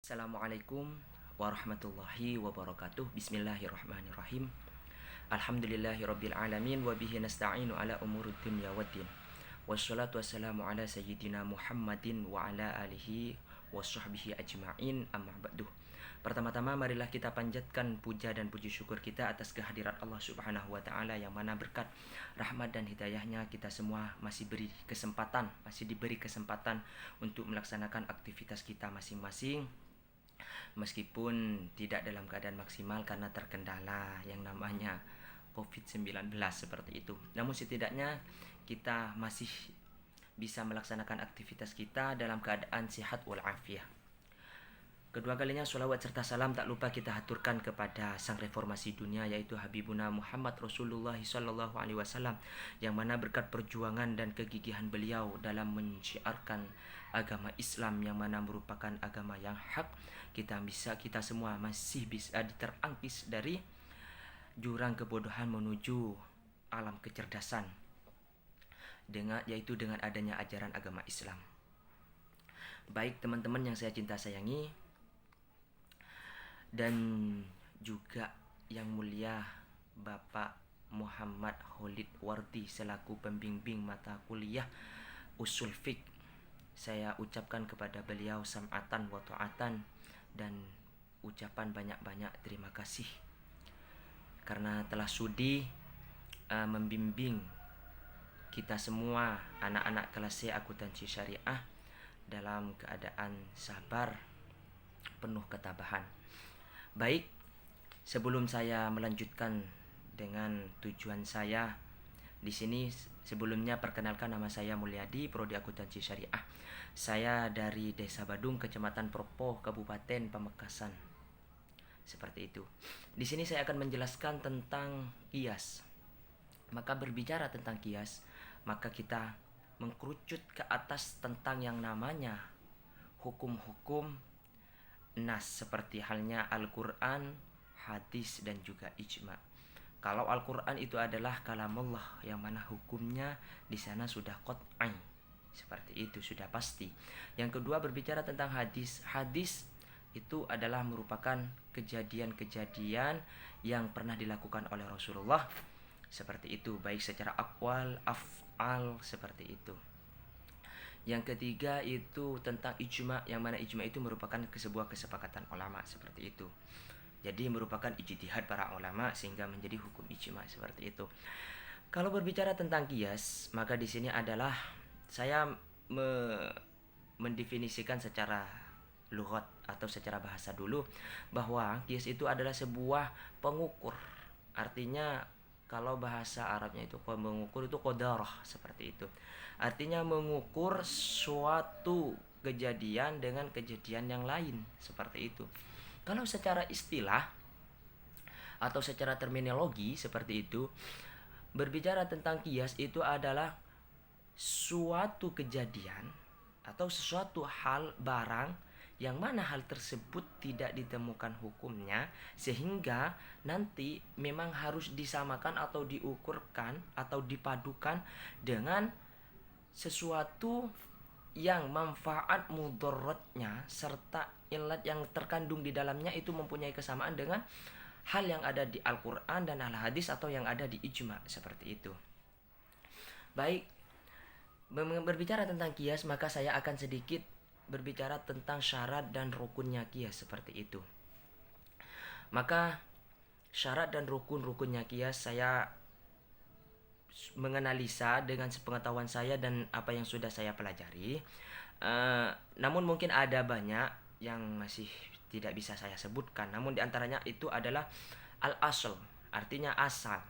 Assalamualaikum warahmatullahi wabarakatuh. Bismillahirrahmanirrahim. Alhamdulillahirabbil alamin wa bihi nasta'inu ala umurid dunya waddin. Wassalatu wassalamu ala sayyidina Muhammadin wa ala alihi washabbihi ajma'in, amma ba'du. Pertama-tama marilah kita panjatkan puja dan puji syukur kita atas kehadirat Allah Subhanahu wa taala yang mana berkat rahmat dan hidayahnya kita semua masih diberi kesempatan untuk melaksanakan aktivitas kita masing-masing, meskipun tidak dalam keadaan maksimal karena terkendala yang namanya COVID-19 seperti itu. Namun setidaknya kita masih bisa melaksanakan aktivitas kita dalam keadaan sehat walafiat. Kedua kalinya sholawat serta salam tak lupa kita haturkan kepada sang reformasi dunia, yaitu Habibuna Muhammad Rasulullah Sallallahu Alaihi Wasallam, yang mana berkat perjuangan dan kegigihan beliau dalam menciarkan agama Islam yang mana merupakan agama yang hak, kita semua masih bisa terangkis dari jurang kebodohan menuju alam kecerdasan, yaitu dengan adanya ajaran agama Islam. Baik teman-teman yang saya cinta sayangi, dan juga yang mulia Bapak Muhammad Khalid Wardi selaku pembimbing mata kuliah Usul Fiqh, saya ucapkan kepada beliau sam'atan wa ta'atan dan ucapan banyak-banyak terima kasih karena telah sudi membimbing kita semua anak-anak kelas C akuntansi syariah dalam keadaan sabar penuh ketabahan. Baik, sebelum saya melanjutkan dengan tujuan saya di sini, sebelumnya perkenalkan, nama saya Mulyadi, Prodi Akuntansi Syariah. Saya dari Desa Badung, Kecamatan Propo, Kabupaten Pamekasan. Seperti itu. Di sini saya akan menjelaskan tentang qiyas. Maka berbicara tentang qiyas, maka kita mengkerucut ke atas tentang yang namanya hukum-hukum nas, seperti halnya Al-Quran, hadis, dan juga ijma. Kalau Al-Quran itu adalah kalamullah yang mana hukumnya di sana sudah qat'i, seperti itu, sudah pasti. Yang kedua berbicara tentang hadis. Hadis itu adalah merupakan kejadian-kejadian yang pernah dilakukan oleh Rasulullah, seperti itu, baik secara aqwal, af'al, seperti itu. Yang ketiga itu tentang ijma, yang mana ijma itu merupakan sebuah kesepakatan ulama, seperti itu. Jadi merupakan ijtihad para ulama sehingga menjadi hukum ijma, seperti itu. Kalau berbicara tentang qiyas, maka di sini adalah saya mendefinisikan secara lughat atau secara bahasa dulu bahwa qiyas itu adalah sebuah pengukur. Artinya kalau bahasa Arabnya itu mengukur itu qadarah, seperti itu. Artinya mengukur suatu kejadian dengan kejadian yang lain, seperti itu. Kalau secara istilah atau secara terminologi seperti itu, berbicara tentang qiyas itu adalah suatu kejadian atau sesuatu hal barang yang mana hal tersebut tidak ditemukan hukumnya, sehingga nanti memang harus disamakan atau diukurkan atau dipadukan dengan sesuatu yang manfaat mudaratnya serta ilat yang terkandung di dalamnya itu mempunyai kesamaan dengan hal yang ada di Al-Quran dan Al-Hadis atau yang ada di ijma, seperti itu. Baik, berbicara tentang qiyas, maka saya akan sedikit berbicara tentang syarat dan rukunnya qiyas, seperti itu. Maka syarat dan rukunnya qiyas saya menganalisa dengan sepengetahuan saya dan apa yang sudah saya pelajari. Namun mungkin ada banyak yang masih tidak bisa saya sebutkan. Namun diantaranya itu adalah al-asl, artinya asal.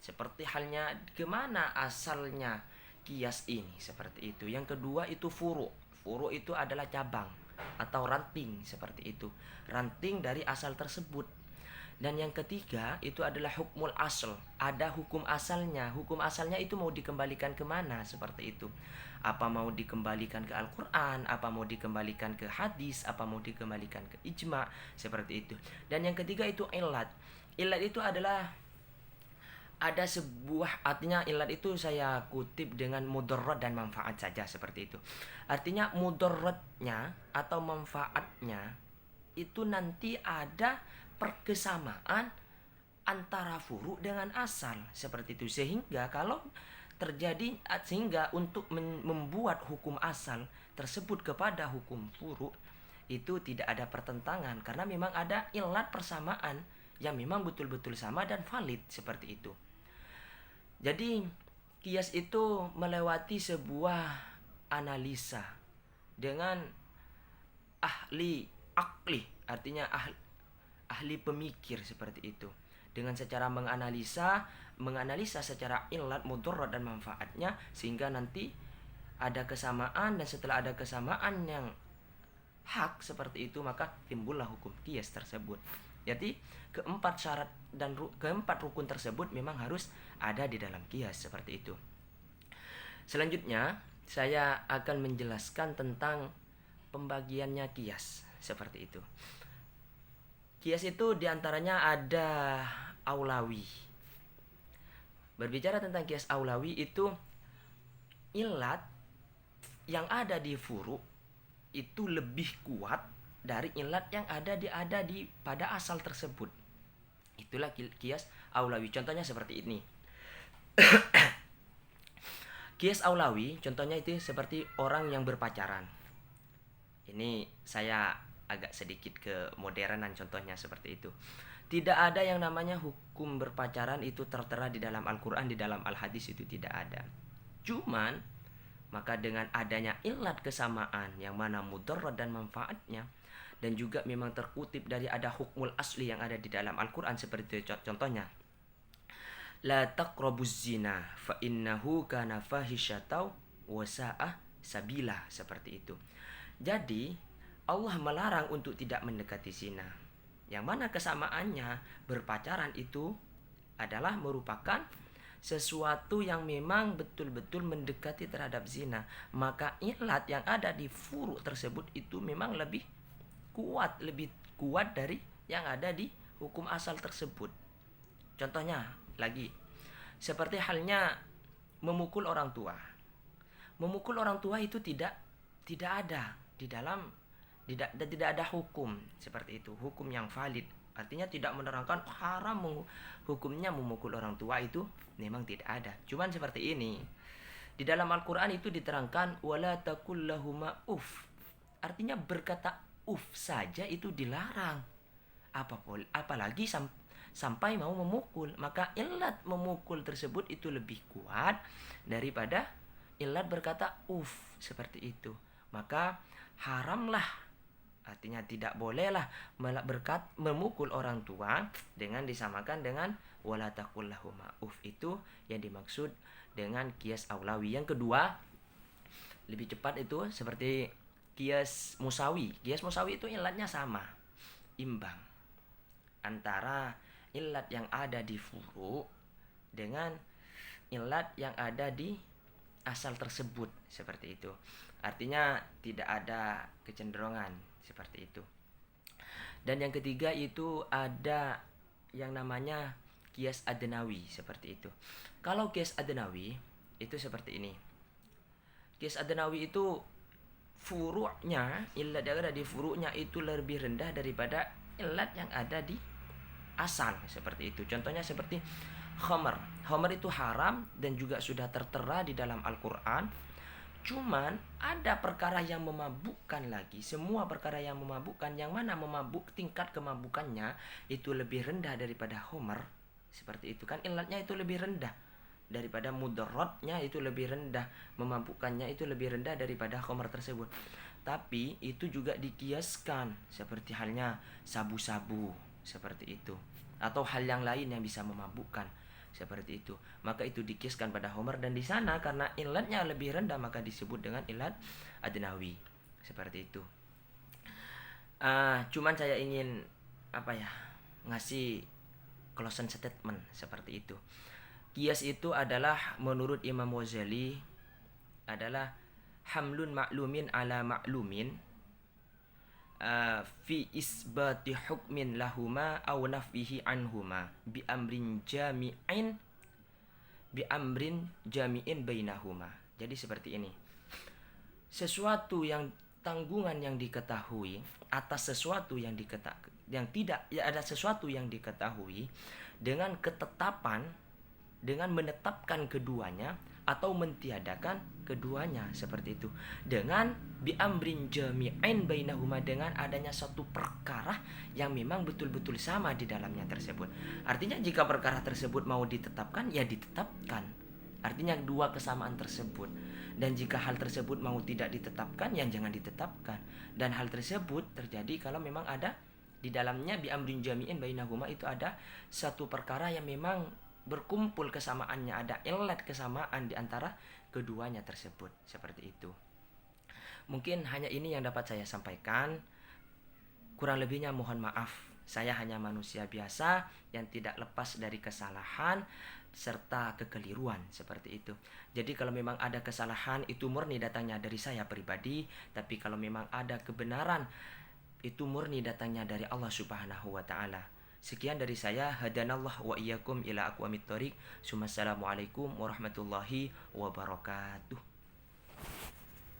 Seperti halnya kemana asalnya qiyas ini, seperti itu. Yang kedua itu furu'. Furu' itu adalah cabang atau ranting, seperti itu. Ranting dari asal tersebut. Dan yang ketiga itu adalah hukmul asl. Ada hukum asalnya. Hukum asalnya itu mau dikembalikan kemana, seperti itu. Apa mau dikembalikan ke Al-Quran, apa mau dikembalikan ke hadis, apa mau dikembalikan ke ijma, seperti itu. Dan yang ketiga itu ilat. Ilat itu adalah ada sebuah, artinya ilat itu saya kutip dengan mudarat dan manfaat saja, seperti itu. Artinya mudaratnya atau manfaatnya itu nanti ada perkesamaan antara furu dengan asal seperti itu, sehingga kalau terjadi sehingga untuk membuat hukum asal tersebut kepada hukum furu itu tidak ada pertentangan karena memang ada ilat persamaan yang memang betul-betul sama dan valid seperti itu. Jadi kias itu melewati sebuah analisa dengan ahli akli, artinya ahli pemikir seperti itu, dengan secara menganalisa secara ilat, mudarat dan manfaatnya, sehingga nanti ada kesamaan, dan setelah ada kesamaan yang hak seperti itu maka timbullah hukum qiyas tersebut. Jadi keempat syarat dan keempat rukun tersebut memang harus ada di dalam qiyas seperti itu. Selanjutnya saya akan menjelaskan tentang pembagiannya qiyas seperti itu. Qiyas itu diantaranya ada aulawi. Berbicara tentang qiyas aulawi itu ilat yang ada di furu itu lebih kuat dari ilat yang ada di pada asal tersebut. Itulah qiyas aulawi. Contohnya seperti ini. Qiyas aulawi contohnya itu seperti orang yang berpacaran. Ini saya agak sedikit ke modernan contohnya seperti itu. Tidak ada yang namanya hukum berpacaran itu tertera di dalam Al-Quran, di dalam Al-Hadis itu tidak ada. Cuman maka dengan adanya ilat kesamaan yang mana mudarat dan manfaatnya, dan juga memang terkutip dari ada hukmul asli yang ada di dalam Al-Quran seperti itu, contohnya la taqrabuz zina fa innahu kana fahisyatau wa sa'a sabila seperti itu. Jadi Allah melarang untuk tidak mendekati zina, yang mana kesamaannya berpacaran itu adalah merupakan sesuatu yang memang betul-betul mendekati terhadap zina. Maka ilat yang ada di furu tersebut itu memang lebih kuat dari yang ada di hukum asal tersebut. Contohnya lagi, seperti halnya memukul orang tua. Memukul orang tua itu tidak ada di dalam, tidak ada hukum seperti itu, hukum yang valid. Artinya tidak menerangkan haram hukumnya memukul orang tua, itu memang tidak ada. Cuman seperti ini. Di dalam Al-Quran itu diterangkan wala taqul lahuma uff. Artinya berkata uff saja itu dilarang. Apalagi sampai mau memukul. Maka ilat memukul tersebut itu lebih kuat daripada ilat berkata uff seperti itu. Maka haramlah, artinya tidak bolehlah memukul orang tua dengan disamakan dengan wala taqul lahuma uff. Itu yang dimaksud dengan qiyas aulawi. Yang kedua, lebih cepat, itu seperti qiyas musawi. Qiyas musawi itu ilatnya sama, imbang antara ilat yang ada di furu dengan ilat yang ada di asal tersebut seperti itu. Artinya tidak ada kecenderungan seperti itu. Dan yang ketiga itu ada yang namanya qiyas adnawi seperti itu. Kalau qiyas adnawi itu seperti ini. Qiyas adnawi itu furu'nya, ilat yang ada di furu'nya itu lebih rendah daripada ilat yang ada di asal seperti itu. Contohnya seperti khamar. Khamar itu haram dan juga sudah tertera di dalam Al-Quran. Cuman ada perkara yang memabukkan lagi. Semua perkara yang memabukkan, yang mana tingkat kemabukannya itu lebih rendah daripada khamar seperti itu kan, ilatnya itu lebih rendah daripada mudaratnya, itu lebih rendah, memabukkannya itu lebih rendah daripada khamar tersebut. Tapi itu juga dikiaskan seperti halnya sabu-sabu seperti itu, atau hal yang lain yang bisa memabukkan seperti itu. Maka itu dikiaskan pada khamar, dan di sana karena ilatnya lebih rendah maka disebut dengan ilat adnawi seperti itu. Cuman saya ingin ngasih closing statement seperti itu. Qiyas itu adalah menurut Imam Ghazali adalah hamlun ma'lumin ala ma'lumin fi isbati hukmin lahuma aw nafihi anhuma bi amrin jami'in bainahuma. Jadi seperti ini. Sesuatu yang tanggungan yang diketahui atas sesuatu yang ada sesuatu yang diketahui dengan ketetapan, dengan menetapkan keduanya atau mentiadakan keduanya, seperti itu. Dengan biamrin jami'in bainahuma, dengan adanya satu perkara yang memang betul-betul sama di dalamnya tersebut. Artinya jika perkara tersebut mau ditetapkan, ya ditetapkan. Artinya dua kesamaan tersebut. Dan jika hal tersebut mau tidak ditetapkan, ya jangan ditetapkan. Dan hal tersebut terjadi kalau memang ada di dalamnya biamrin jami'in bainahuma, itu ada satu perkara yang memang berkumpul kesamaannya, ada ilat kesamaan di antara keduanya tersebut, seperti itu. Mungkin hanya ini yang dapat saya sampaikan. Kurang lebihnya mohon maaf. Saya hanya manusia biasa yang tidak lepas dari kesalahan serta kekeliruan, seperti itu. Jadi kalau memang ada kesalahan, itu murni datangnya dari saya pribadi. Tapi kalau memang ada kebenaran, itu murni datangnya dari Allah Subhanahu wa ta'ala. Sekian dari saya. Hadanallah wa iyyakum ila aqwamit thoriq. Assalamualaikum warahmatullahi wabarakatuh.